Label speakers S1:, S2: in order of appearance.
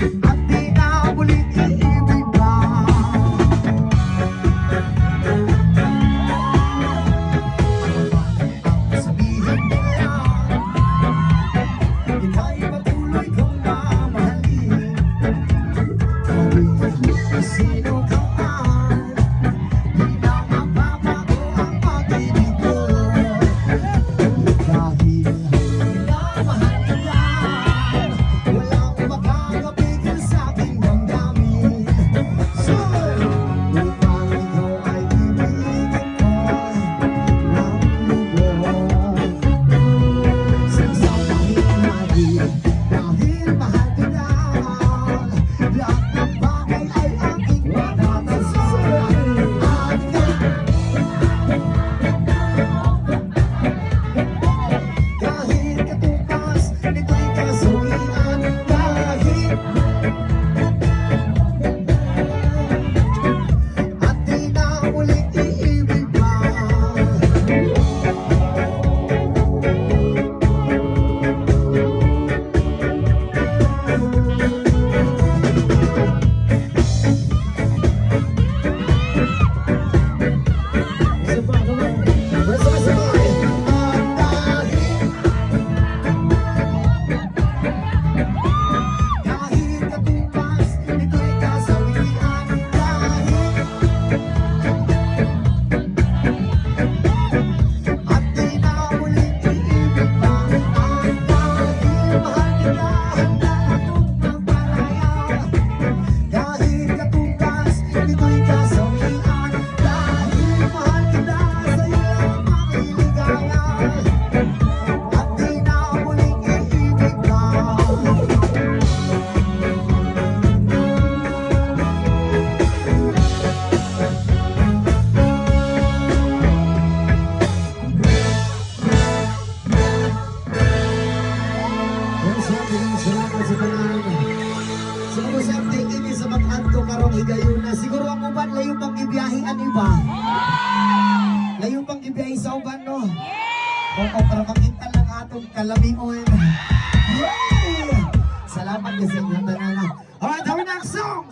S1: at di na muling iibig pa. Sabihin mo lang, ika'y patuloy kong mamahalin. Sino ka man, di na mababago ang pag-ibig ko. Dahil minamahal kita, walang makakapigil sa aking damdamin. So, upang ikaw ay ibigin ko ng lubos. Sasamahin natin dahil mahal kita. Lahat ng bagay ay aking matatanggap. At kahit katupas, nito'y kasawian. Kahit at di na ulit iibig pa. Sabay-sabay. Kahit katupas, nito'y kasawian. At di na ulit iibig pa. At dahil mahal kita, handa akong magpalaya. Kahit katupas, nito'y kasawian. Dahil mahal kita, sa'yo lang makiligaya. At di na muling iibig pa. Salamat sa tanan. Siguro sa update ini sa mag-adto karong higayuna. Siguro ang uban layo pang ibiyahian iba. Layo pang ibiyahe sa uban no. Oo, para makita lang atong kalamion. Yay! Salamat sa inyo tanan. Alright, have a next song.